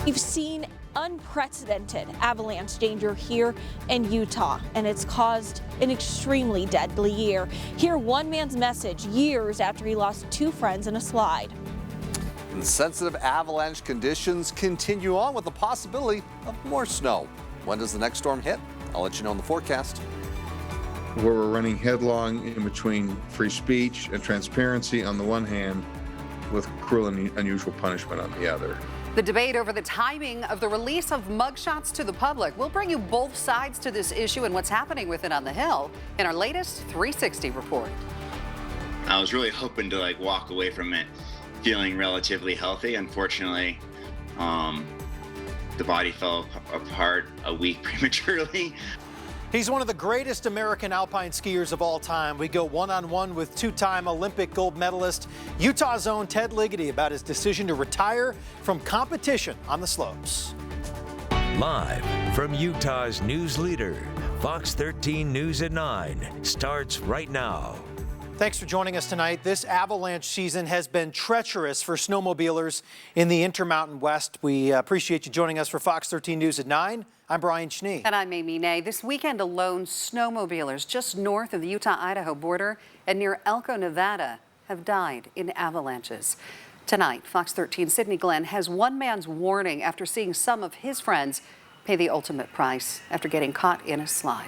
We've seen unprecedented avalanche danger here in Utah, and it's caused an extremely deadly year. Hear one man's message years after he lost two friends in a slide. And sensitive avalanche conditions continue on with the possibility of more snow. When does the next storm hit? I'll let you know in the forecast. Where we're running headlong in between free speech and transparency on the one hand, with cruel and unusual punishment on the other. The debate over the timing of the release of mugshots to the public. We'll bring you both sides to this issue and what's happening with it on the Hill in our latest 360 report. I was really hoping to walk away from it feeling relatively healthy. Unfortunately, the body fell apart a week prematurely. He's one of the greatest American alpine skiers of all time. We go one-on-one with two-time Olympic gold medalist, Utah's own Ted Liggetty, about his decision to retire from competition on the slopes. Live from Utah's news leader, Fox 13 News at 9 starts right now. Thanks for joining us tonight. This avalanche season has been treacherous for snowmobilers in the Intermountain West. We appreciate you joining us for Fox 13 News at 9. I'm Brian Schnee. And I'm Amy Nay. This weekend alone, snowmobilers just north of the Utah-Idaho border and near Elko, Nevada, have died in avalanches. Tonight, Fox 13's Sydney Glenn has one man's warning after seeing some of his friends pay the ultimate price after getting caught in a slide.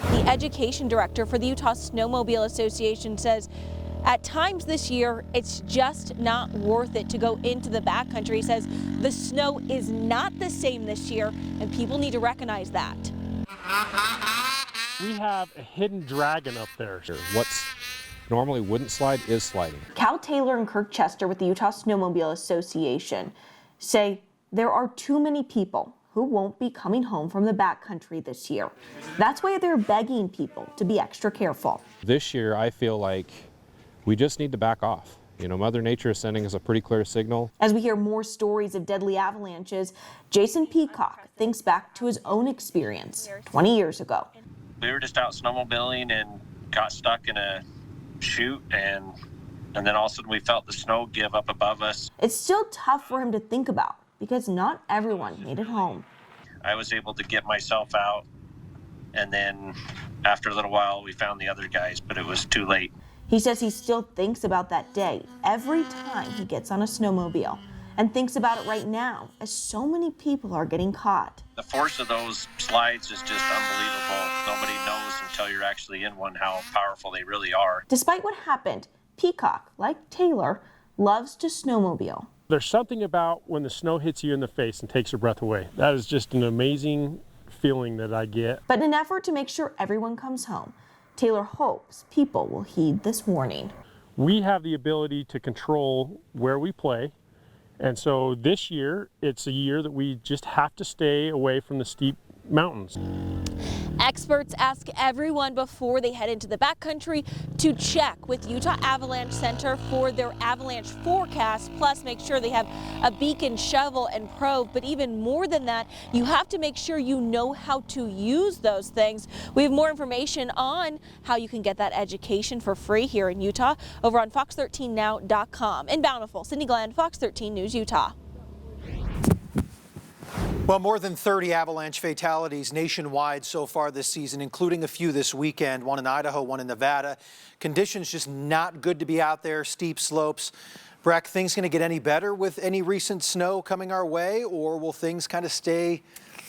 The education director for the Utah Snowmobile Association says at times this year, it's just not worth it to go into the backcountry. He says the snow is not the same this year, and people need to recognize that. We have a hidden dragon up there. What's normally wouldn't slide is sliding. Cal Taylor and Kirk Chester with the Utah Snowmobile Association say there are too many people who won't be coming home from the backcountry this year. That's why they're begging people to be extra careful. This year, I feel like we just need to back off. You know, Mother Nature is sending us a pretty clear signal. As we hear more stories of deadly avalanches, Jason Peacock thinks back to his own experience 20 years ago. We were just out snowmobiling and got stuck in a chute, and then all of a sudden we felt the snow give up above us. It's still tough for him to think about because not everyone made it home. I was able to get myself out, and then after a little while we found the other guys, but it was too late. He says he still thinks about that day every time he gets on a snowmobile, and thinks about it right now as so many people are getting caught. The force of those slides is just unbelievable. Nobody knows until you're actually in one how powerful they really are. Despite what happened, Peacock, like Taylor, loves to snowmobile. There's something about when the snow hits you in the face and takes your breath away. That is just an amazing feeling that I get. But in an effort to make sure everyone comes home, Taylor hopes people will heed this warning. We have the ability to control where we play, and so this year, it's a year that we just have to stay away from the steep mountains. Experts ask everyone before they head into the backcountry to check with Utah Avalanche Center for their avalanche forecast, plus make sure they have a beacon, shovel, and probe. But even more than that, you have to make sure you know how to use those things. We have more information on how you can get that education for free here in Utah over on fox13now.com. In Bountiful, Sydney Glenn, Fox 13 News, Utah. Well, more than 30 avalanche fatalities nationwide so far this season, including a few this weekend, one in Idaho, one in Nevada. Conditions just not good to be out there, steep slopes. Breck, things going to get any better with any recent snow coming our way, or will things kind of stay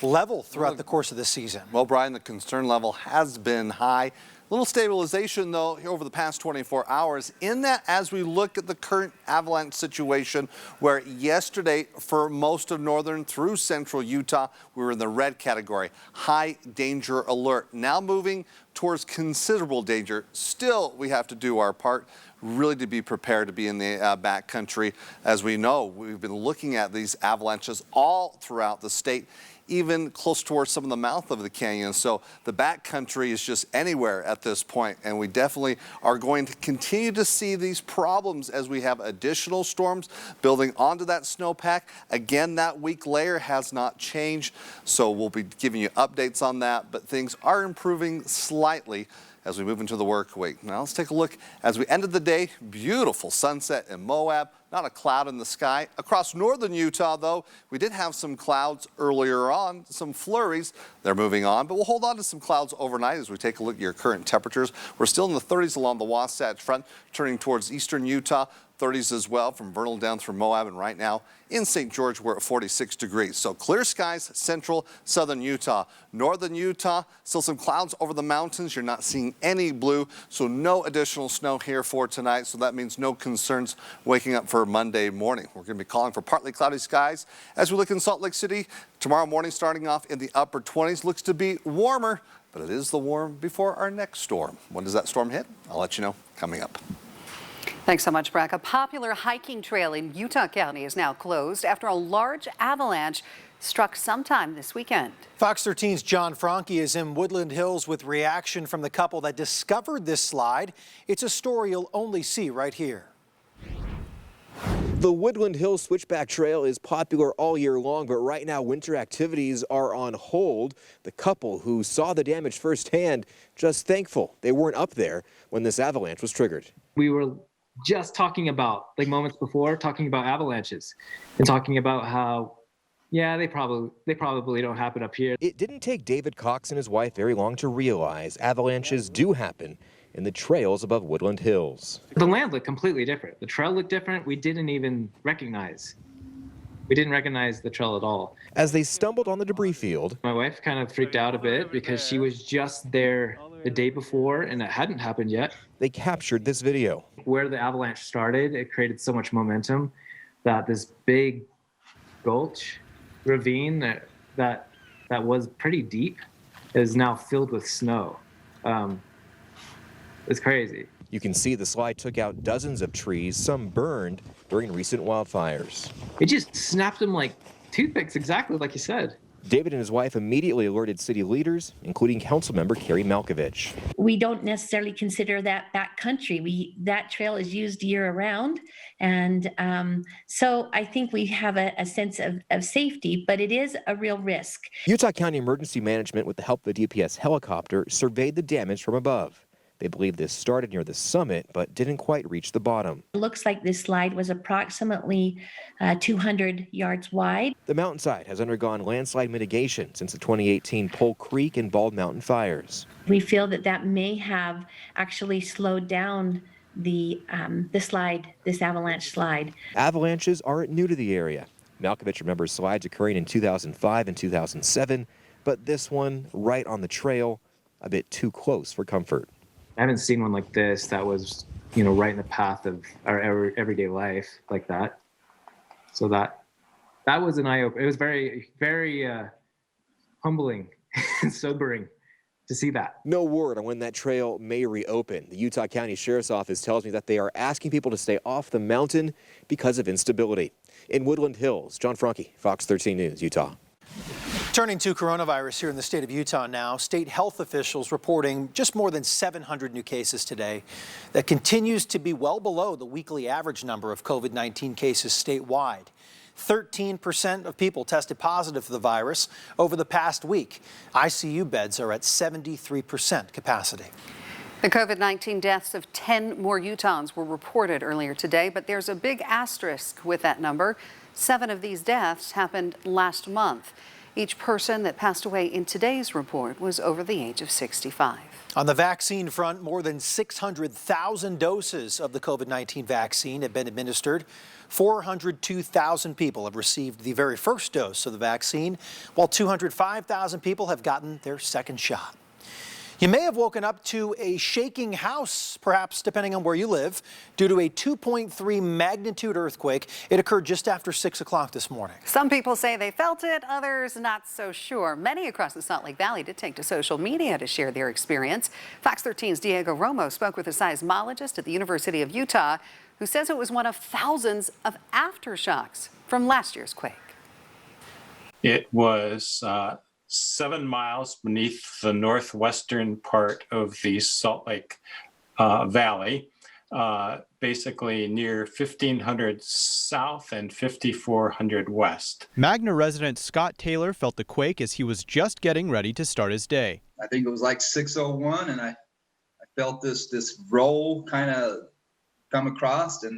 level throughout the course of this season? Well, Brian, the concern level has been high. Little stabilization, though, over the past 24 hours in that as we look at the current avalanche situation, where yesterday for most of northern through central Utah, we were in the red category, high danger alert. Now moving towards considerable danger. Still, we have to do our part really to be prepared to be in the backcountry. As we know, we've been looking at these avalanches all throughout the state, even close towards some of the mouth of the canyon. So the backcountry is just anywhere at this point, and we definitely are going to continue to see these problems as we have additional storms building onto that snowpack. Again, that weak layer has not changed, so we'll be giving you updates on that, but things are improving slightly as we move into the work week. Now let's take a look as we ended the day. Beautiful sunset in Moab. not a cloud in the sky. Across northern Utah, though, we did have some clouds earlier on, some flurries. They're moving on, but we'll hold on to some clouds overnight as we take a look at your current temperatures. We're still in the 30s along the Wasatch Front, turning towards eastern Utah. 30s as well from Vernal down through Moab, and right now in St. George we're at 46 degrees. So clear skies, central, southern Utah. Northern Utah, still some clouds over the mountains. You're not seeing any blue, so no additional snow here for tonight. So that means no concerns waking up for Monday morning. We're going to be calling for partly cloudy skies as we look in Salt Lake City. Tomorrow morning starting off in the upper 20s. Looks to be warmer, but it is the warm before our next storm. When does that storm hit? I'll let you know coming up. Thanks so much, Brack. A popular hiking trail in Utah County is now closed after a large avalanche struck sometime this weekend. Fox 13's John Franke is in Woodland Hills with reaction from the couple that discovered this slide. It's a story you'll only see right here. The Woodland Hills Switchback Trail is popular all year long, but right now winter activities are on hold. The couple who saw the damage firsthand just thankful they weren't up there when this avalanche was triggered. We were just talking about, like moments before, talking about avalanches and talking about how, yeah, they probably don't happen up here. It didn't take David Cox and his wife very long to realize avalanches do happen in the trails above Woodland Hills. The land looked completely different. The trail looked different. We didn't recognize the trail at all. As they stumbled on the debris field, My wife kind of freaked out a bit because she was just there the day before and it hadn't happened yet. they captured this video. Where the avalanche started, it created so much momentum that this big gulch ravine that was pretty deep is now filled with snow. It's crazy. You can see the slide took out dozens of trees, some burned during recent wildfires. It just snapped them like toothpicks, exactly like you said. David and his wife immediately alerted city leaders, including Councilmember Carrie Malkovich. We don't necessarily consider that backcountry. That trail is used year round. And so I think we have a sense of safety, but it is a real risk. Utah County Emergency Management, with the help of the DPS helicopter, surveyed the damage from above. They believe this started near the summit, but didn't quite reach the bottom. It looks like this slide was approximately 200 yards wide. The mountainside has undergone landslide mitigation since the 2018 Pole Creek and Bald Mountain fires. We feel that may have actually slowed down the slide, this avalanche slide. Avalanches aren't new to the area. Malkovich remembers slides occurring in 2005 and 2007, but this one, right on the trail, a bit too close for comfort. I haven't seen one like this that was, right in the path of our everyday life like that. So that was an eye-opener. It was very, very humbling and sobering to see that. No word on when that trail may reopen. The Utah County Sheriff's Office tells me that they are asking people to stay off the mountain because of instability. In Woodland Hills, John Franke, Fox 13 News, Utah. Turning to coronavirus here in the state of Utah now, state health officials reporting just more than 700 new cases today. That continues to be well below the weekly average number of COVID-19 cases statewide. 13% of people tested positive for the virus over the past week. ICU beds are at 73% capacity. The COVID-19 deaths of 10 more Utahns were reported earlier today, but there's a big asterisk with that number. 7 of these deaths happened last month. Each person that passed away in today's report was over the age of 65. On the vaccine front, more than 600,000 doses of the COVID-19 vaccine have been administered. 402,000 people have received the very first dose of the vaccine, while 205,000 people have gotten their second shot. You may have woken up to a shaking house, perhaps depending on where you live, due to a 2.3 magnitude earthquake. It occurred just after 6 o'clock this morning. Some people say they felt it, others not so sure. Many across the Salt Lake Valley did take to social media to share their experience. Fox 13's Diego Romo spoke with a seismologist at the University of Utah who says it was one of thousands of aftershocks from last year's quake. It was 7 miles beneath the northwestern part of the Salt Lake Valley, basically near 1500 south and 5400 west. Magna resident Scott Taylor felt the quake as he was just getting ready to start his day. I think it was like 6:01, and I felt this roll kind of come across, and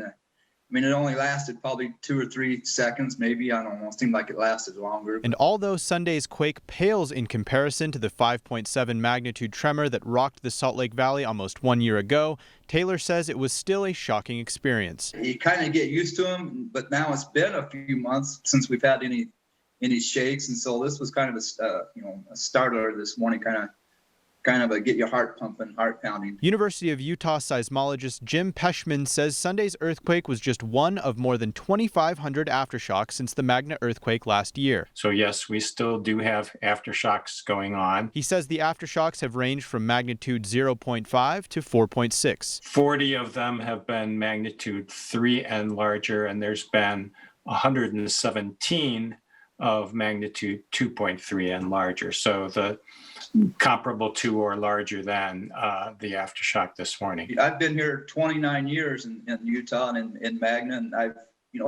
mean, it only lasted probably 2 or 3 seconds, maybe. I don't know. It seemed like it lasted longer. And although Sunday's quake pales in comparison to the 5.7 magnitude tremor that rocked the Salt Lake Valley almost 1 year ago, Taylor says it was still a shocking experience. You kind of get used to them, but now it's been a few months since we've had any shakes, and so this was kind of a startler this morning, kind of a get your heart pumping, heart pounding. University of Utah seismologist Jim Peshman says Sunday's earthquake was just one of more than 2,500 aftershocks since the Magna earthquake last year. So yes, we still do have aftershocks going on. He says the aftershocks have ranged from magnitude 0.5 to 4.6. 40 of them have been magnitude 3 and larger, and there's been 117 of magnitude 2.3 and larger. So the comparable to or larger than the aftershock this morning. I've been here 29 years in Utah and in Magna, and I've,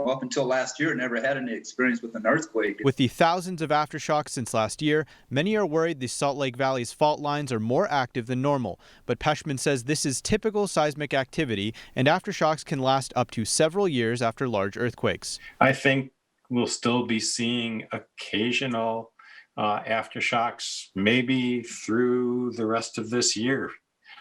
up until last year, never had any experience with an earthquake. With the thousands of aftershocks since last year, many are worried the Salt Lake Valley's fault lines are more active than normal. But Peshman says this is typical seismic activity, and aftershocks can last up to several years after large earthquakes. I think we'll still be seeing occasional aftershocks, maybe through the rest of this year.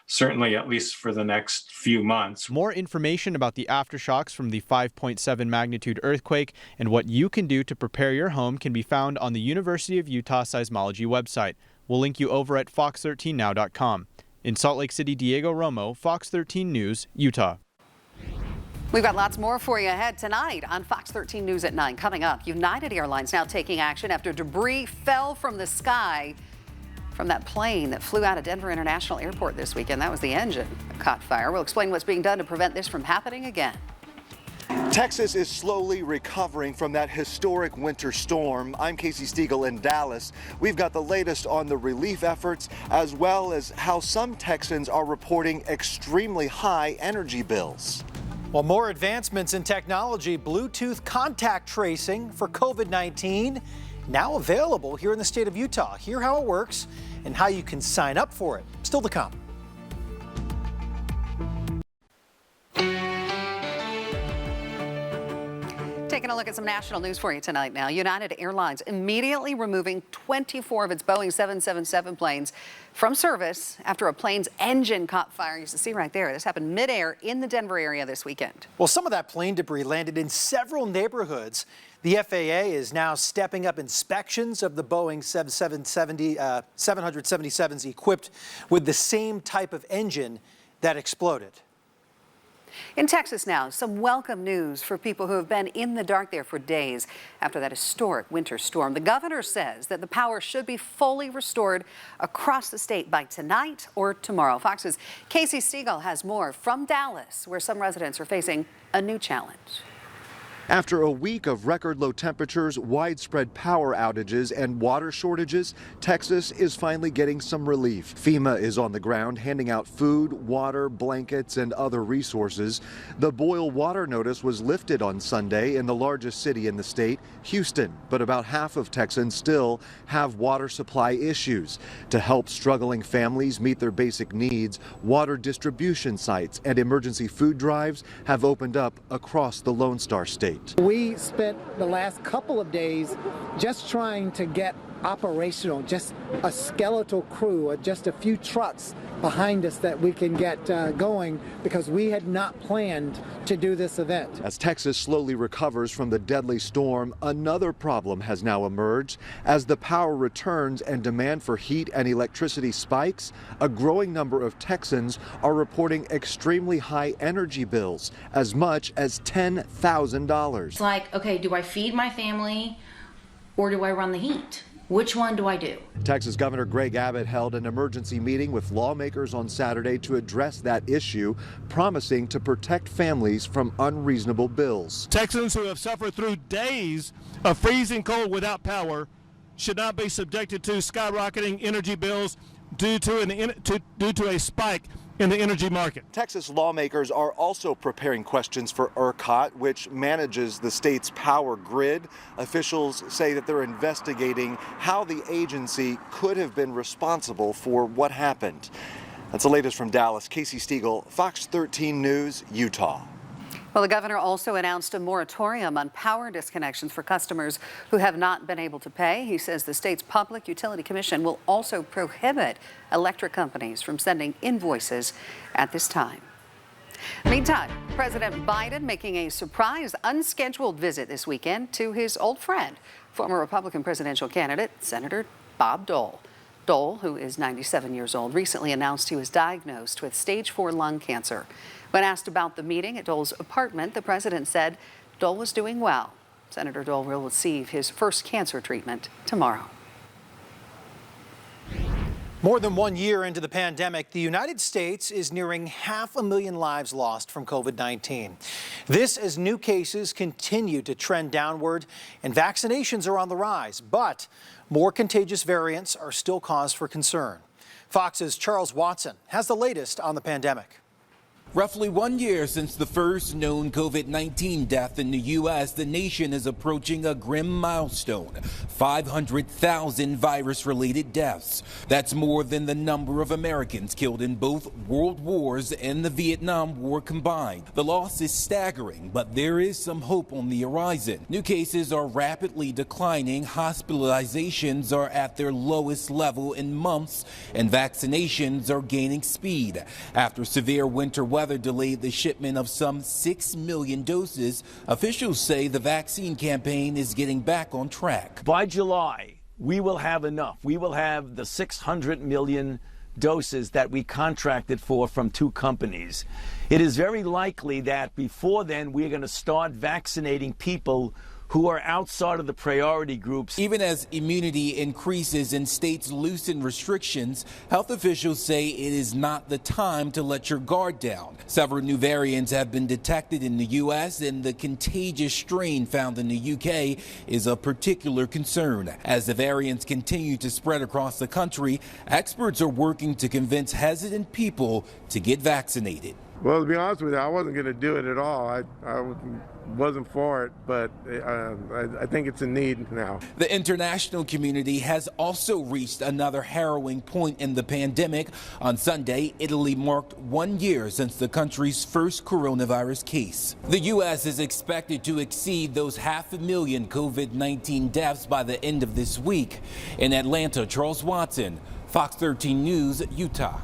Certainly, at least for the next few months. More information about the aftershocks from the 5.7 magnitude earthquake and what you can do to prepare your home can be found on the University of Utah Seismology website. We'll link you over at fox13now.com. In Salt Lake City, Diego Romo, Fox 13 News, Utah. We've got lots more for you ahead tonight on Fox 13 News at 9. Coming up, United Airlines now taking action after debris fell from the sky from that plane that flew out of Denver International Airport this weekend. That was the engine that caught fire. We'll explain what's being done to prevent this from happening again. Texas is slowly recovering from that historic winter storm. I'm Casey Stiegel in Dallas. We've got the latest on the relief efforts, as well as how some Texans are reporting extremely high energy bills. Well, more advancements in technology, Bluetooth contact tracing for COVID-19, now available here in the state of Utah. Hear how it works and how you can sign up for it. Still to come. Taking a look at some national news for you tonight now. United Airlines immediately removing 24 of its Boeing 777 planes from service after a plane's engine caught fire. You can see right there. This happened midair in the Denver area this weekend. Well, some of that plane debris landed in several neighborhoods. The FAA is now stepping up inspections of the Boeing 777s equipped with the same type of engine that exploded. In Texas now, some welcome news for people who have been in the dark there for days after that historic winter storm. The governor says that the power should be fully restored across the state by tonight or tomorrow. Fox's Casey Stiegel has more from Dallas, where some residents are facing a new challenge. After a week of record low temperatures, widespread power outages, and water shortages, Texas is finally getting some relief. FEMA is on the ground handing out food, water, blankets, and other resources. The boil water notice was lifted on Sunday in the largest city in the state, Houston, but about half of Texans still have water supply issues. To help struggling families meet their basic needs, water distribution sites and emergency food drives have opened up across the Lone Star State. We spent the last couple of days just trying to get operational, just a skeletal crew, or just a few trucks behind us that we can get going, because we had not planned to do this event. As Texas slowly recovers from the deadly storm, another problem has now emerged. As the power returns and demand for heat and electricity spikes, a growing number of Texans are reporting extremely high energy bills, as much as $10,000. It's like, okay, do I feed my family or do I run the heat? Which one do I do? Texas Governor Greg Abbott held an emergency meeting with lawmakers on Saturday to address that issue, promising to protect families from unreasonable bills. Texans who have suffered through days of freezing cold without power should not be subjected to skyrocketing energy bills due to a spike in the energy market. Texas lawmakers are also preparing questions for ERCOT, which manages the state's power grid. Officials say that they're investigating how the agency could have been responsible for what happened. That's the latest from Dallas. Casey Stiegel, Fox 13 News, Utah. Well, the governor also announced a moratorium on power disconnections for customers who have not been able to pay. He says the state's Public Utility Commission will also prohibit electric companies from sending invoices at this time. Meantime, President Biden making a surprise, unscheduled visit this weekend to his old friend, former Republican presidential candidate, Senator Bob Dole. Dole, who is 97 years old, recently announced he was diagnosed with stage 4 lung cancer. When asked about the meeting at Dole's apartment, the president said Dole was doing well. Senator Dole will receive his first cancer treatment tomorrow. More than 1 year into the pandemic, the United States is nearing 500,000 lives lost from COVID-19. This as new cases continue to trend downward and vaccinations are on the rise, but more contagious variants are still cause for concern. Fox's Charles Watson has the latest on the pandemic. Roughly 1 year since the first known COVID-19 death in the U.S., the nation is approaching a grim milestone, 500,000 virus-related deaths. That's more than the number of Americans killed in both World Wars and the Vietnam War combined. The loss is staggering, but there is some hope on the horizon. New cases are rapidly declining, hospitalizations are at their lowest level in months, and vaccinations are gaining speed. After severe winter weather delayed the shipment of some 6 million doses, officials say the vaccine campaign is getting back on track. By July, we will have enough. We will have the 600 million doses that we contracted for from 2 companies. It is very likely that before then, we're going to start vaccinating people who are outside of the priority groups. Even as immunity increases and states loosen restrictions, health officials say it is not the time to let your guard down. Several new variants have been detected in the U.S., and the contagious strain found in the U.K. is a particular concern. As the variants continue to spread across the country, experts are working to convince hesitant people to get vaccinated. Well, to be honest with you, I wasn't going to do it at all. I wasn't for it, but I think it's a need now. The international community has also reached another harrowing point in the pandemic. On Sunday, Italy marked 1 year since the country's first coronavirus case. The U.S. is expected to exceed those 500,000 COVID-19 deaths by the end of this week. In Atlanta, Charles Watson, Fox 13 News, Utah.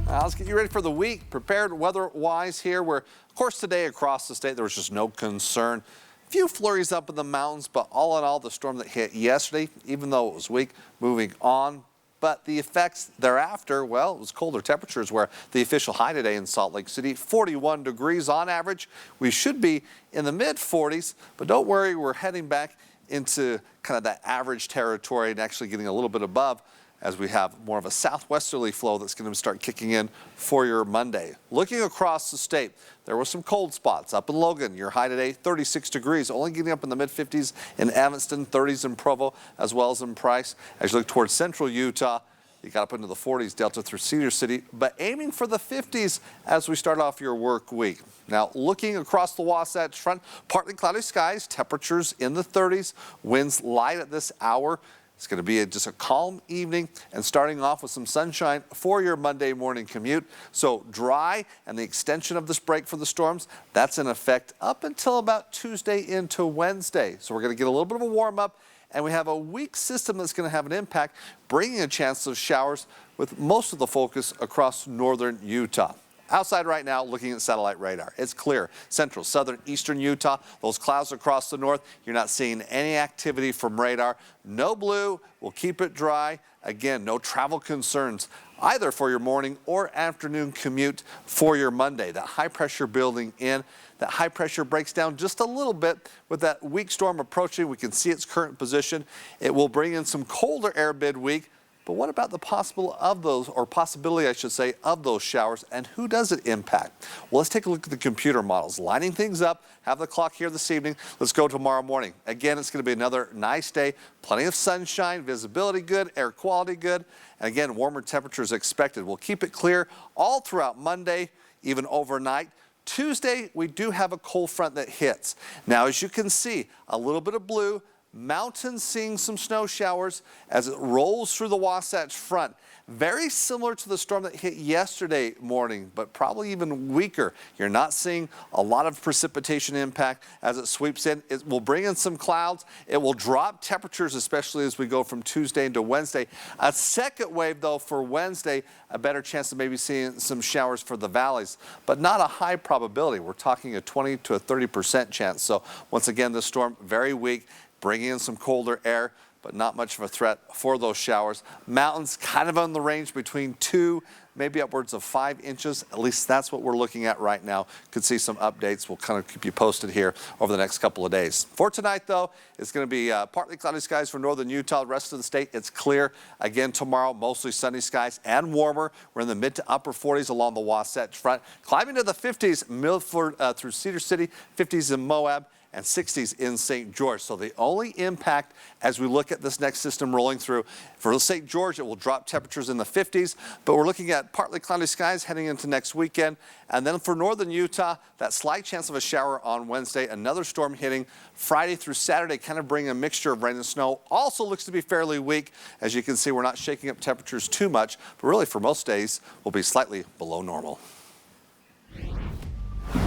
Let's get you ready for the week. Prepared weather-wise here, where, of course, today across the state there was just no concern. A few flurries up in the mountains, but all in all, the storm that hit yesterday, even though it was weak, moving on. But the effects thereafter, well, it was colder temperatures, where the official high today in Salt Lake City, 41 degrees on average. We should be in the mid-40s, but don't worry, we're heading back into kind of that average territory and actually getting a little bit above, as we have more of a southwesterly flow that's going to start kicking in for your Monday. Looking across the state, there were some cold spots up in Logan. Your high today, 36 degrees, only getting up in the mid-50s in Evanston, 30s in Provo, as well as in Price. As you look towards central Utah, you got up into the 40s, Delta through Cedar City, but aiming for the 50s as we start off your work week. Now, looking across the Wasatch Front, partly cloudy skies, temperatures in the 30s, winds light at this hour. It's going to be just a calm evening and starting off with some sunshine for your Monday morning commute. So dry and the extension of this break for the storms, that's in effect up until about Tuesday into Wednesday. So we're going to get a little bit of a warm up, and we have a weak system that's going to have an impact, bringing a chance of showers with most of the focus across northern Utah. Outside right now, looking at satellite radar, it's clear. Central, southern, eastern Utah, those clouds across the north, you're not seeing any activity from radar. No blue, we'll keep it dry. Again, no travel concerns either for your morning or afternoon commute for your Monday. That high pressure building in, that high pressure breaks down just a little bit with that weak storm approaching. We can see its current position. It will bring in some colder air midweek. But what about the possibility, I should say, of those showers, and who does it impact? Well, let's take a look at the computer models. Lining things up, have the clock here this evening. Let's go tomorrow morning. Again, it's going to be another nice day. Plenty of sunshine, visibility good, air quality good. And again, warmer temperatures expected. We'll keep it clear all throughout Monday, even overnight. Tuesday, we do have a cold front that hits. Now, as you can see, a little bit of blue, Mountains seeing some snow showers as it rolls through the Wasatch Front. Very similar to the storm that hit yesterday morning, but probably even weaker. You're not seeing a lot of precipitation impact as it sweeps in. It will bring in some clouds. It will drop temperatures, especially as we go from Tuesday into Wednesday. A second wave, though, for Wednesday, a better chance of maybe seeing some showers for the valleys, but not a high probability. We're talking a 20 to a 30% chance. So once again, this storm very weak, bringing in some colder air, but not much of a threat for those showers. Mountains kind of on the range between 2, maybe upwards of 5 inches. At least that's what we're looking at right now. Could see some updates. We'll kind of keep you posted here over the next couple of days. For tonight, though, it's going to be partly cloudy skies for northern Utah. The rest of the state, it's clear. Again, tomorrow, mostly sunny skies and warmer. We're in the mid to upper 40s along the Wasatch Front. Climbing to the 50s, Milford through Cedar City, 50s in Moab, and 60s in St. George. So the only impact as we look at this next system rolling through, for St. George, it will drop temperatures in the 50s, but we're looking at partly cloudy skies heading into next weekend. And then for northern Utah, that slight chance of a shower on Wednesday, another storm hitting Friday through Saturday, kind of bringing a mixture of rain and snow. Also looks to be fairly weak. As you can see, we're not shaking up temperatures too much, but really for most days, we'll be slightly below normal.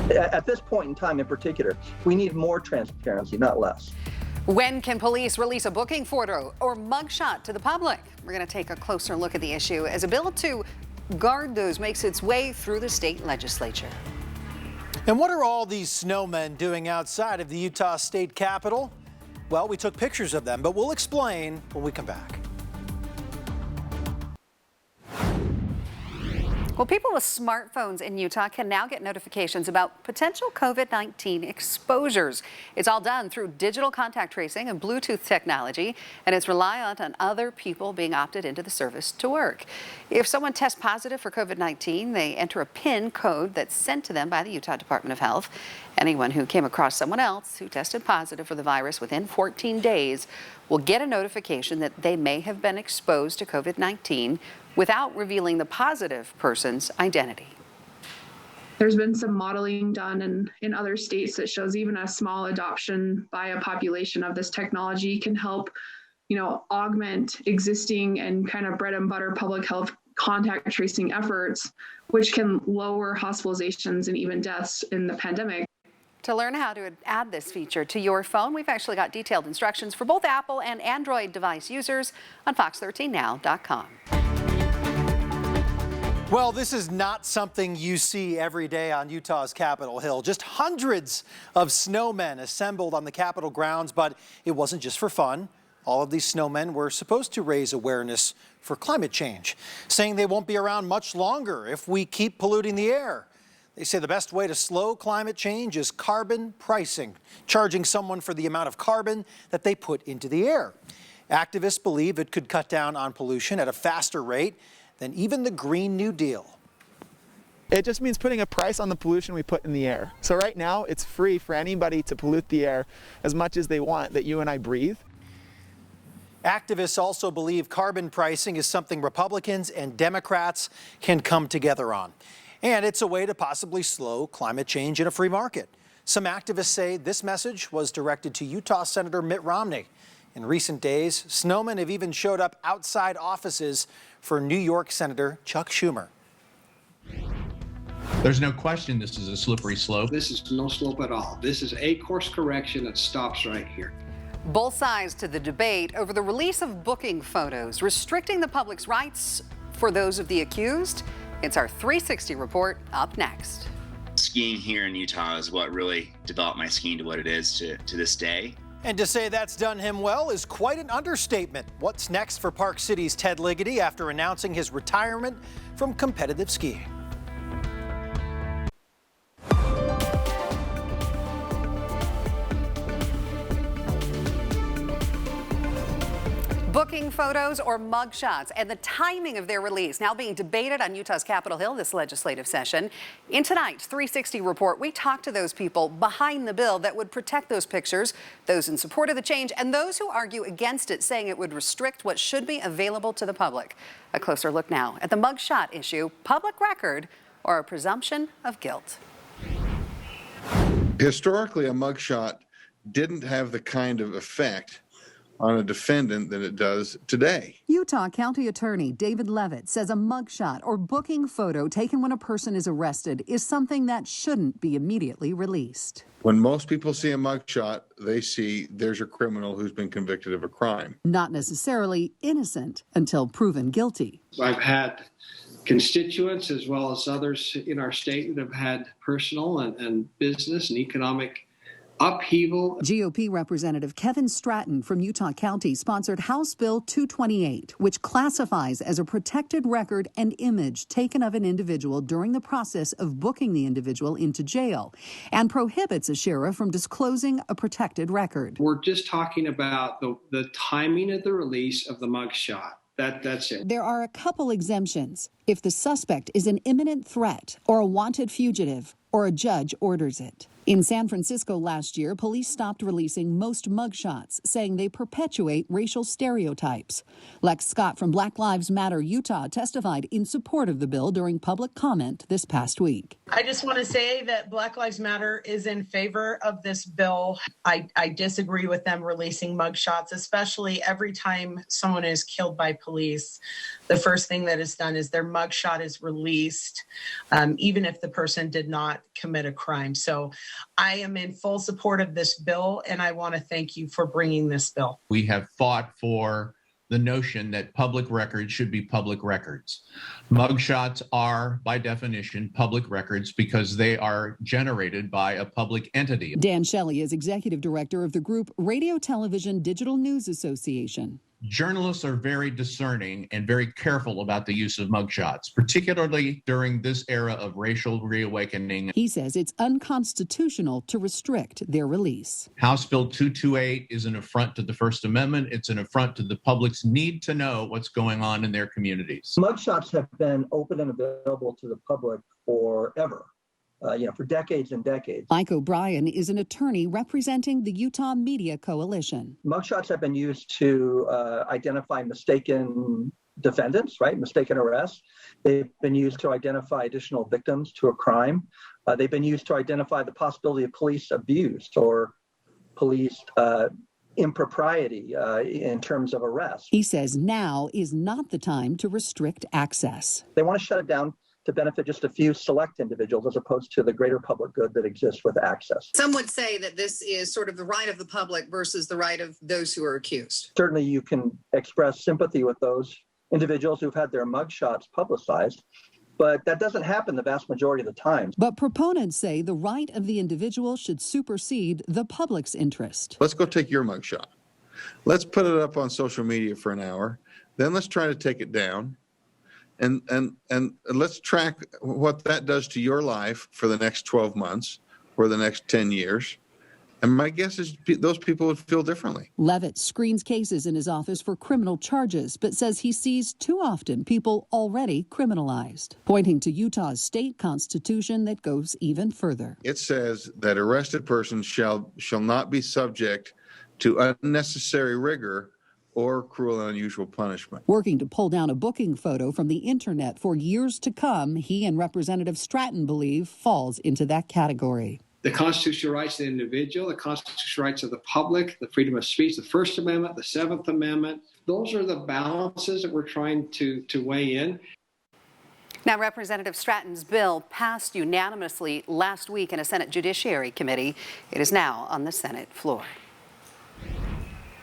At this point in time in particular, we need more transparency, not less. When can police release a booking photo or mugshot to the public? We're going to take a closer look at the issue as a bill to guard those makes its way through the state legislature. And what are all these snowmen doing outside of the Utah State Capitol? Well, we took pictures of them, but we'll explain when we come back. Well, people with smartphones in Utah can now get notifications about potential COVID-19 exposures. It's all done through digital contact tracing and Bluetooth technology, and it's reliant on other people being opted into the service to work. If someone tests positive for COVID-19, they enter a PIN code that's sent to them by the Utah Department of Health. Anyone who came across someone else who tested positive for the virus within 14 days will get a notification that they may have been exposed to COVID-19 without revealing the positive person's identity. There's been some modeling done in other states that shows even a small adoption by a population of this technology can help, augment existing and kind of bread and butter public health contact tracing efforts, which can lower hospitalizations and even deaths in the pandemic. To learn how to add this feature to your phone, we've actually got detailed instructions for both Apple and Android device users on fox13now.com. Well, this is not something you see every day on Utah's Capitol Hill. Just hundreds of snowmen assembled on the Capitol grounds, but it wasn't just for fun. All of these snowmen were supposed to raise awareness for climate change, saying they won't be around much longer if we keep polluting the air. They say the best way to slow climate change is carbon pricing, charging someone for the amount of carbon that they put into the air. Activists believe it could cut down on pollution at a faster rate than even the Green New Deal. It just means putting a price on the pollution we put in the air. So right now, it's free for anybody to pollute the air as much as they want that you and I breathe. Activists also believe carbon pricing is something Republicans and Democrats can come together on. And it's a way to possibly slow climate change in a free market. Some activists say this message was directed to Utah Senator Mitt Romney. In recent days, snowmen have even showed up outside offices for New York Senator Chuck Schumer. There's no question this is a slippery slope. This is no slope at all. This is a course correction that stops right here. Both sides to the debate over the release of booking photos, restricting the public's rights for those of the accused. It's our 360 report up next. Skiing here in Utah is what really developed my skiing to what it is to this day. And to say that's done him well is quite an understatement. What's next for Park City's Ted Liggetty after announcing his retirement from competitive skiing? Booking photos or mugshots and the timing of their release now being debated on Utah's Capitol Hill this legislative session. In tonight's 360 report, we talked to those people behind the bill that would protect those pictures, those in support of the change, and those who argue against it, saying it would restrict what should be available to the public. A closer look now at the mugshot issue, public record, or a presumption of guilt. Historically, a mugshot didn't have the kind of effect on a defendant than it does today. Utah County Attorney David Levitt says a mugshot or booking photo taken when a person is arrested is something that shouldn't be immediately released. When most people see a mugshot, they see there's a criminal who's been convicted of a crime. Not necessarily innocent until proven guilty. I've had constituents as well as others in our state that have had personal and business and economic upheaval. GOP Representative Kevin Stratton from Utah County sponsored House Bill 228, which classifies as a protected record and image taken of an individual during the process of booking the individual into jail, and prohibits a sheriff from disclosing a protected record. We're just talking about the timing of the release of the mugshot. That's it. There are a couple exemptions if the suspect is an imminent threat or a wanted fugitive or a judge orders it. In San Francisco last year, police stopped releasing most mugshots, saying they perpetuate racial stereotypes. Lex Scott from Black Lives Matter Utah testified in support of the bill during public comment this past week. I just want to say that Black Lives Matter is in favor of this bill. I disagree with them releasing mugshots, especially every time someone is killed by police. The first thing that is done is their mugshot is released, even if the person did not commit a crime. So I am in full support of this bill, and I want to thank you for bringing this bill. We have fought for the notion that public records should be public records. Mugshots are, by definition, public records because they are generated by a public entity. Dan Shelley is executive director of the group Radio Television Digital News Association. Journalists are very discerning and very careful about the use of mugshots, particularly during this era of racial reawakening. He says it's unconstitutional to restrict their release. House Bill 228 is an affront to the First Amendment. It's an affront to the public's need to know what's going on in their communities. Mugshots have been open and available to the public forever. For decades and decades. Mike O'Brien is an attorney representing the Utah Media Coalition. Mugshots have been used to identify mistaken defendants, right? Mistaken arrests. They've been used to identify additional victims to a crime. They've been used to identify the possibility of police abuse or police impropriety in terms of arrest. He says now is not the time to restrict access. They want to shut it down to benefit just a few select individuals as opposed to the greater public good that exists with access. Some would say that this is sort of the right of the public versus the right of those who are accused. Certainly you can express sympathy with those individuals who've had their mugshots publicized, but that doesn't happen the vast majority of the time. But proponents say the right of the individual should supersede the public's interest. Let's go take your mugshot. Let's put it up on social media for an hour. Then let's try to take it down. And let's track what that does to your life for the next 12 months or the next 10 years. And my guess is those people would feel differently. Levitt screens cases in his office for criminal charges, but says he sees too often people already criminalized, pointing to Utah's state constitution that goes even further. It says that arrested persons shall not be subject to unnecessary rigor or cruel and unusual punishment. Working to pull down a booking photo from the internet for years to come, he and Representative Stratton believe falls into that category. The constitutional rights of the individual, the constitutional rights of the public, the freedom of speech, the First Amendment, the Seventh Amendment, those are the balances that we're trying to weigh in. Now, Representative Stratton's bill passed unanimously last week in a Senate Judiciary Committee. It is now on the Senate floor.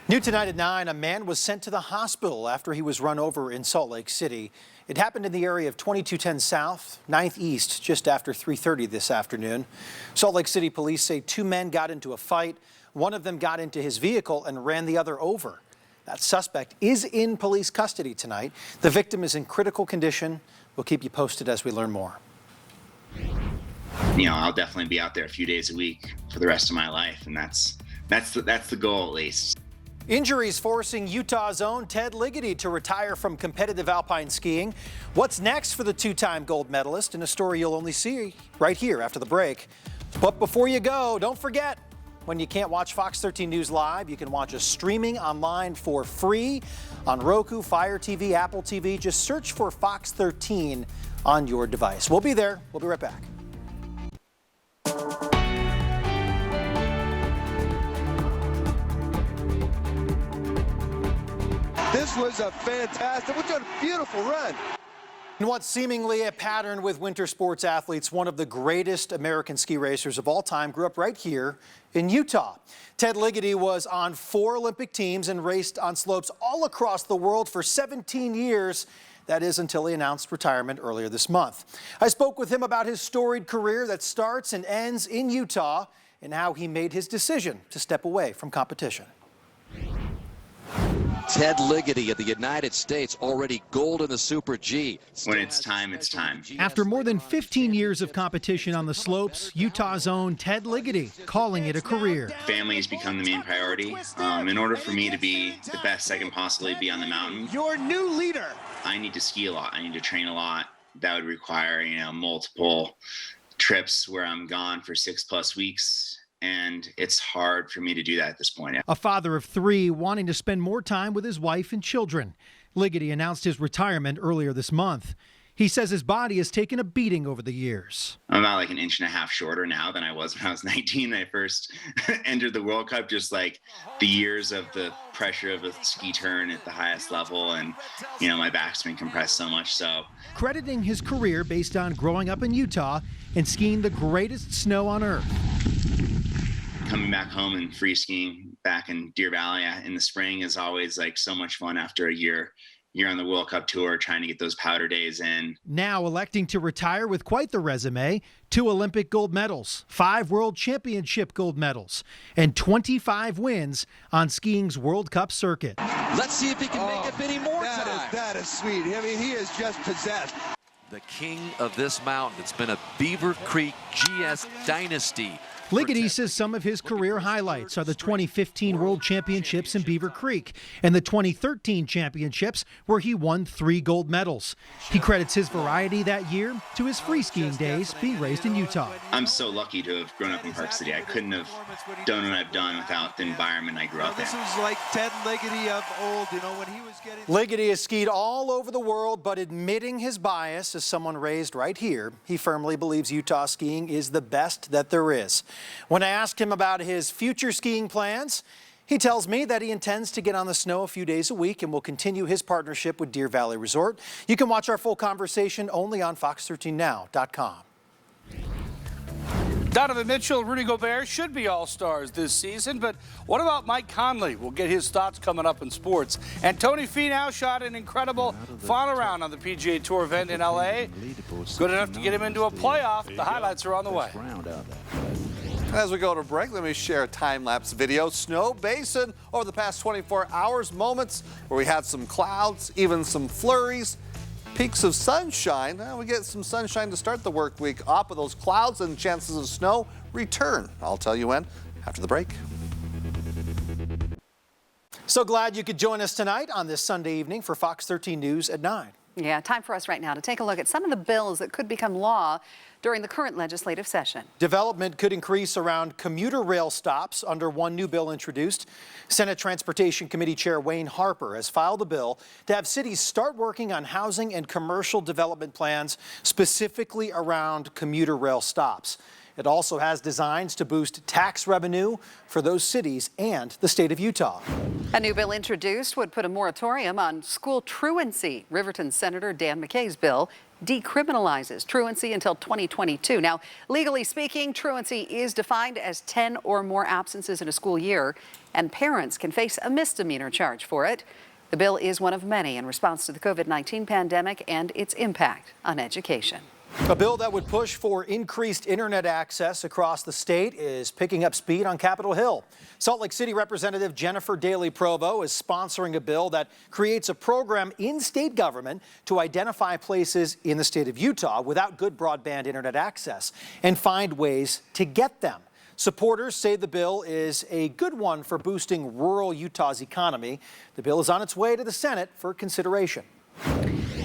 New tonight at 9, a man was sent to the hospital after he was run over in Salt Lake City. It happened in the area of 2210 South, 9th East, just after 3:30 this afternoon. Salt Lake City police say two men got into a fight. One of them got into his vehicle and ran the other over. That suspect is in police custody tonight. The victim is in critical condition. We'll keep you posted as we learn more. I'll definitely be out there a few days a week for the rest of my life, and that's the goal, at least. Injuries forcing Utah's own Ted Liggetty to retire from competitive alpine skiing. What's next for the two-time gold medalist in a story you'll only see right here after the break. But before you go, don't forget, when you can't watch Fox 13 News Live, you can watch us streaming online for free on Roku, Fire TV, Apple TV. Just search for Fox 13 on your device. We'll be there. We'll be right back. This was a fantastic, what a beautiful run. In what's seemingly a pattern with winter sports athletes, one of the greatest American ski racers of all time grew up right here in Utah. Ted Liggetty was on 4 Olympic teams and raced on slopes all across the world for 17 years. That is until he announced retirement earlier this month. I spoke with him about his storied career that starts and ends in Utah and how he made his decision to step away from competition. Ted Liggetty of the United States, already gold in the Super G. When it's time, it's time. After more than 15 years of competition on the slopes, Utah's own Ted Liggetty calling it a career. Family has become the main priority. In order for me to be the best I can possibly be on the mountain, Your new leader. I need to ski a lot. I need to train a lot. That would require, multiple trips where I'm gone for 6+ weeks. And it's hard for me to do that at this point. A father of 3 wanting to spend more time with his wife and children. Liggetty announced his retirement earlier this month. He says his body has taken a beating over the years. I'm about like 1.5 inches shorter now than I was when I was 19. I first entered the World Cup, just like the years of the pressure of a ski turn at the highest level. And, my back's been compressed so much. So crediting his career based on growing up in Utah and skiing the greatest snow on earth. Coming back home and free skiing back in Deer Valley in the spring is always like so much fun after a year on the World Cup tour, trying to get those powder days in. Now electing to retire with quite the resume, 2 Olympic gold medals, 5 World Championship gold medals, and 25 wins on skiing's World Cup circuit. Let's see if he can make it many more times. That is sweet. I mean, he is just possessed. The king of this mountain. It's been a Beaver Creek GS dynasty. Liggetty says some of his career highlights are the 2015 World Championships in Beaver Creek and the 2013 Championships where he won 3 gold medals. He credits his variety that year to his free skiing days being raised in Utah. I'm so lucky to have grown up in Park City. I couldn't have done what I've done without the environment I grew up in. This was like Ted Liggetty of old, when he was getting... Liggetty has skied all over the world, but admitting his bias as someone raised right here, he firmly believes Utah skiing is the best that there is. When I asked him about his future skiing plans, he tells me that he intends to get on the snow a few days a week and will continue his partnership with Deer Valley Resort. You can watch our full conversation only on fox13now.com. Donovan Mitchell, Rudy Gobert should be all-stars this season, but what about Mike Conley? We'll get his thoughts coming up in sports. And Tony Fenow shot an incredible final round on the PGA Tour event in L.A. Good enough to get him into a playoff. The highlights are on the way. As we go to break, let me share a time-lapse video. Snow Basin over the past 24 hours, moments where we had some clouds, even some flurries, peaks of sunshine. We get some sunshine to start the work week off of those clouds, and chances of snow return. I'll tell you when after the break. So glad you could join us tonight on this Sunday evening for Fox 13 News at 9. Yeah, time for us right now to take a look at some of the bills that could become law during the current legislative session. Development could increase around commuter rail stops under one new bill introduced. Senate Transportation Committee Chair Wayne Harper has filed a bill to have cities start working on housing and commercial development plans specifically around commuter rail stops. It also has designs to boost tax revenue for those cities and the state of Utah. A new bill introduced would put a moratorium on school truancy. Riverton Senator Dan McKay's bill decriminalizes truancy until 2022. Now, legally speaking, truancy is defined as 10 or more absences in a school year, and parents can face a misdemeanor charge for it. The bill is one of many in response to the COVID-19 pandemic and its impact on education. A bill that would push for increased internet access across the state is picking up speed on Capitol Hill. Salt Lake City Representative Jennifer Daly Provo is sponsoring a bill that creates a program in state government to identify places in the state of Utah without good broadband internet access and find ways to get them. Supporters say the bill is a good one for boosting rural Utah's economy. The bill is on its way to the Senate for consideration.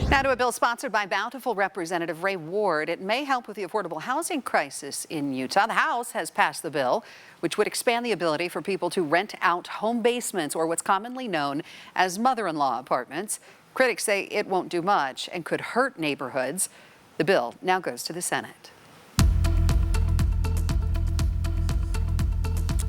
Now to a bill sponsored by Bountiful Representative Ray Ward. It may help with the affordable housing crisis in Utah. The House has passed the bill, which would expand the ability for people to rent out home basements, or what's commonly known as mother-in-law apartments. Critics say it won't do much and could hurt neighborhoods. The bill now goes to the Senate.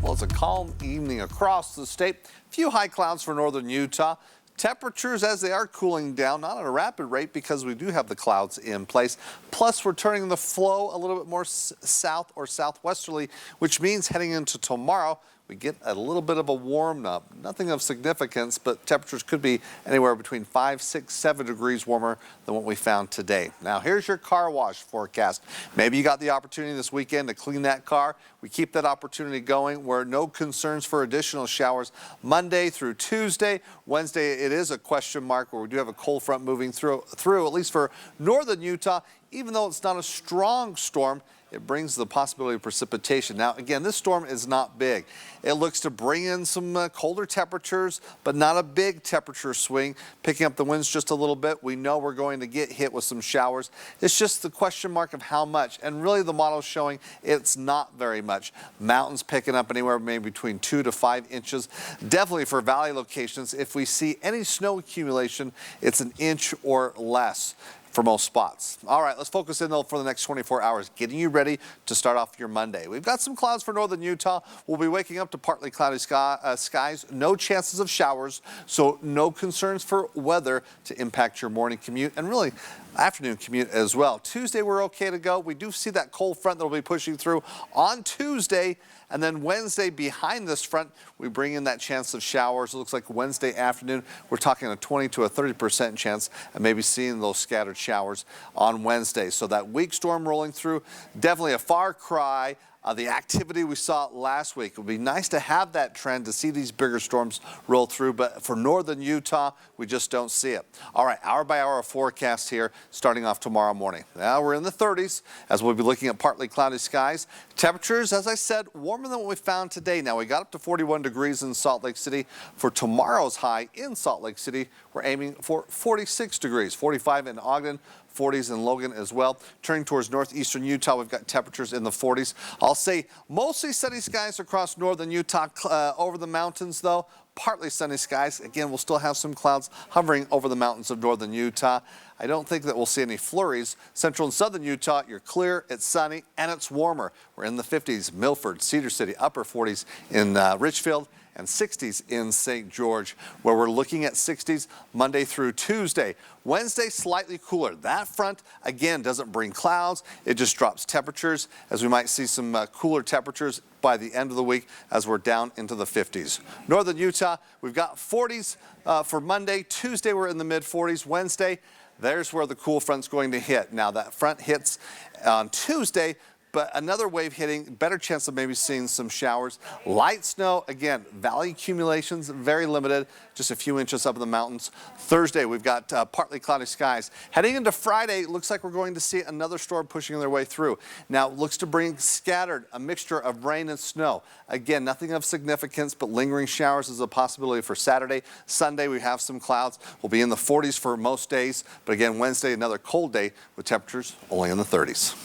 Well, it's a calm evening across the state. Few high clouds for northern Utah. Temperatures, as they are cooling down, not at a rapid rate because we do have the clouds in place. Plus, we're turning the flow a little bit more south or southwesterly, which means heading into tomorrow, we get a little bit of a warm up. Nothing of significance, but temperatures could be anywhere between 5, 6, 7 degrees warmer than what we found today. Now, here's your car wash forecast. Maybe you got the opportunity this weekend to clean that car. We keep that opportunity going. Where no concerns for additional showers Monday through Tuesday. Wednesday, it is a question mark where we do have a cold front moving through at least for northern Utah. Even though it's not a strong storm, it brings the possibility of precipitation. Now, again, this storm is not big. It looks to bring in some colder temperatures, but not a big temperature swing, picking up the winds just a little bit. We know we're going to get hit with some showers. It's just the question mark of how much, and really the model's showing it's not very much. Mountains picking up anywhere maybe between 2 to 5 inches. Definitely for valley locations, if we see any snow accumulation, it's an inch or less for most spots. All right, let's focus in though for the next 24 hours, getting you ready to start off your Monday. We've got some clouds for northern Utah. We'll be waking up to partly cloudy skies, no chances of showers, so no concerns for weather to impact your morning commute and really afternoon commute as well. Tuesday, we're okay to go. We do see that cold front that will be pushing through on Tuesday. And then Wednesday, behind this front, we bring in that chance of showers. It looks like Wednesday afternoon, we're talking a 20 to a 30% chance of maybe seeing those scattered showers on Wednesday. So that weak storm rolling through, definitely a far cry. The activity we saw last week. It would be nice to have that trend to see these bigger storms roll through, but for northern Utah, we just don't see it. All right, hour by hour forecast here starting off tomorrow morning. Now we're in the 30s as we'll be looking at partly cloudy skies. Temperatures, as I said, warmer than what we found today. Now we got up to 41 degrees in Salt Lake City. For tomorrow's high in Salt Lake City, we're aiming for 46 degrees, 45 in Ogden, 40s in Logan as well. Turning towards northeastern Utah, we've got temperatures in the 40s. I'll say mostly sunny skies across northern Utah. Over the mountains, though, partly sunny skies. Again, we'll still have some clouds hovering over the mountains of northern Utah. I don't think that we'll see any flurries. Central and southern Utah, you're clear, it's sunny, and it's warmer. We're in the 50s, Milford, Cedar City, upper 40s in Richfield, and 60s in St. George, where we're looking at 60s Monday through Tuesday. Wednesday, slightly cooler. That front, again, doesn't bring clouds. It just drops temperatures, as we might see some cooler temperatures by the end of the week as we're down into the 50s. Northern Utah, we've got 40s for Monday. Tuesday, we're in the mid-40s. Wednesday, there's where the cool front's going to hit. Now, that front hits on Tuesday, but another wave hitting, better chance of maybe seeing some showers. Light snow, again, valley accumulations, very limited, just a few inches up in the mountains. Thursday, we've got partly cloudy skies. Heading into Friday, looks like we're going to see another storm pushing their way through. Now, it looks to bring scattered, a mixture of rain and snow. Again, nothing of significance, but lingering showers is a possibility for Saturday. Sunday, we have some clouds. We'll be in the 40s for most days, but again, Wednesday, another cold day with temperatures only in the 30s.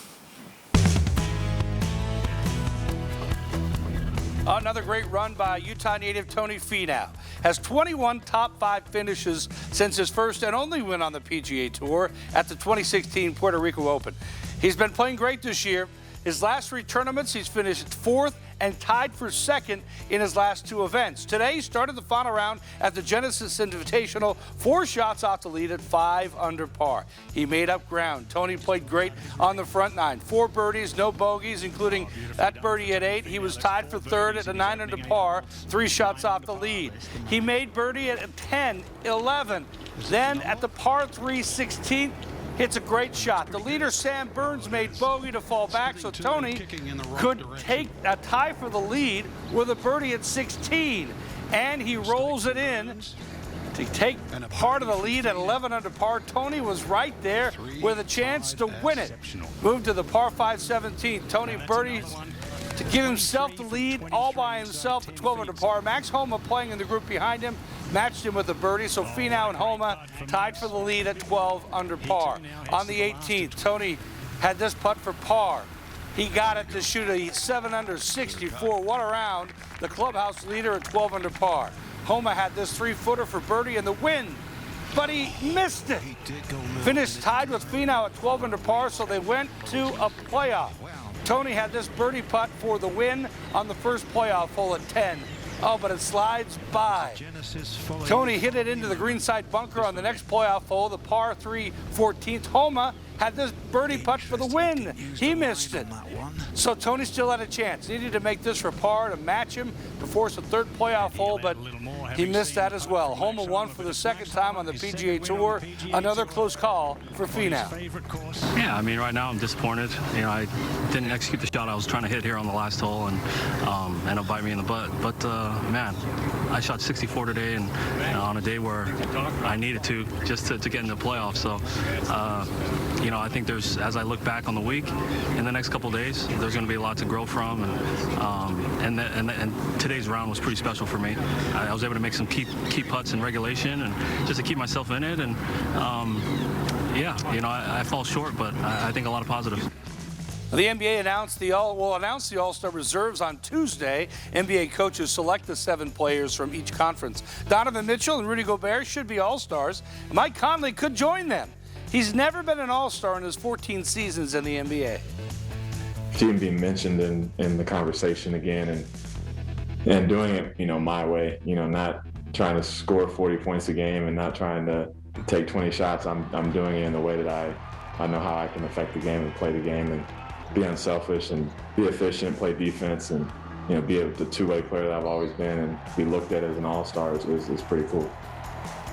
Another great run by Utah native Tony Fenow. Has 21 top 5 finishes since his first and only win on the PGA Tour at the 2016 Puerto Rico Open. He's been playing great this year. His last 3 tournaments, he's finished 4th and tied for 2nd in his last 2 events. Today, he started the final round at the Genesis Invitational, 4 shots off the lead at 5 under par. He made up ground. Tony played great on the front 9. 4 birdies, no bogeys, including that birdie at 8. He was tied for 3rd at a 9 under par, 3 shots off the lead. He made birdie at 10, 11. Then at the par 3 16th, hits a great shot. The leader, Sam Burns, made bogey to fall back, so Tony could take a tie for the lead with a birdie at 16. And he rolls it in to take part of the lead at 11 under par. Tony was right there with a chance to win it. Moved to the par 5 17th. Tony birdies to give himself the lead all by himself at 12 under par. Max Homa playing in the group behind him matched him with a birdie, so Fenow and Homa tied for the lead at 12 under par. On the 18th, Tony had this putt for par. He got it to shoot a 7 under 64. What a round. The clubhouse leader at 12 under par. Homa had this 3-footer for birdie and the win, but he missed it. Finished tied with Fenow at 12 under par, so they went to a playoff. Tony had this birdie putt for the win on the first playoff hole at 10 Oh, but it slides by. Tony hit it into the greenside bunker on the next playoff hole, the par 3 14th. Homa had this birdie putt for the win. He missed it. So Tony still had a chance. Needed to make this for par to match him to force a third playoff hole, but he missed that as well. Homa won for the second time on the PGA Tour. Another close call for Fenow. Yeah, I mean, right now I'm disappointed. You know, I didn't execute the shot I was trying to hit here on the last hole, and ended up biting me in the butt. But man, I shot 64 today, and on a day where I needed to just to get into the playoffs. So, you know, I think there's, as I look back on the week, in the next couple of days, there's going to be a lot to grow from, and today's round was pretty special for me. I was able to make some key putts in regulation, and just to keep myself in it, and yeah, you know, I fall short, but I think a lot of positives. The NBA will announce the All-Star reserves on Tuesday. NBA coaches select the 7 players from each conference. Donovan Mitchell and Rudy Gobert should be All-Stars. Mike Conley could join them. He's never been an All-Star in his 14 seasons in the NBA. To even be mentioned in the conversation again, and doing it, you know, my way, you know, not trying to score 40 points a game and not trying to take 20 shots. I'm doing it in the way that I know how I can affect the game and play the game and be unselfish and be efficient, play defense, and, you know, be the two-way player that I've always been, and be looked at as an all-star is pretty cool.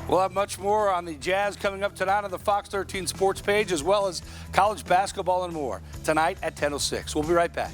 We'll have much more on the Jazz coming up tonight on the Fox 13 Sports page, as well as college basketball and more tonight at 10:06. We'll be right back.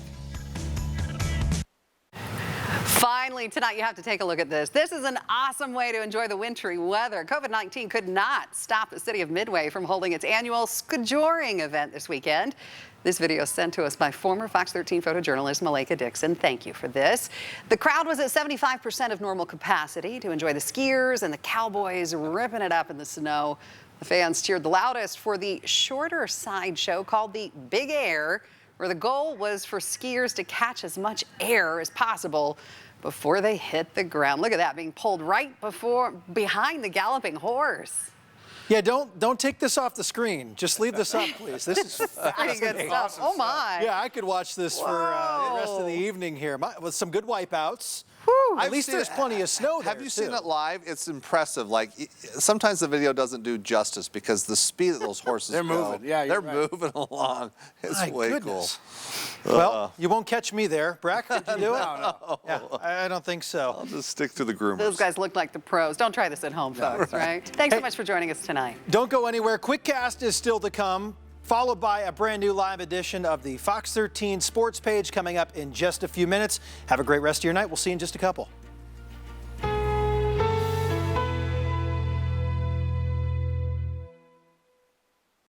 Finally, tonight you have to take a look at this. This is an awesome way to enjoy the wintry weather. COVID-19 could not stop the city of Midway from holding its annual skijoring event this weekend. This video is sent to us by former Fox 13 photojournalist Malika Dixon. Thank you for this. The crowd was at 75% of normal capacity to enjoy the skiers and the cowboys ripping it up in the snow. The fans cheered the loudest for the shorter sideshow called the Big Air, where the goal was for skiers to catch as much air as possible before they hit the ground. Look at that, being pulled right behind the galloping horse. Yeah, don't take this off the screen. Just leave this up, please. This is pretty good stuff. Oh my! Yeah, I could watch this for the rest of the evening here with some good wipeouts. At least there's plenty of snow there. Have you seen it live? It's impressive. Like, sometimes the video doesn't do justice because the speed that those horses They're moving. Yeah, they're right. moving along. It's My way goodness. cool. Well, you won't catch me there. Brack, did you do it? No. Yeah, I don't think so. I'll just stick to the groomers. Those guys look like the pros. Don't try this at home, folks, right? Thanks so much for joining us tonight. Don't go anywhere. QuickCast is still to come, followed by a brand new live edition of the Fox 13 Sports page coming up in just a few minutes. Have a great rest of your night. We'll see you in just a couple.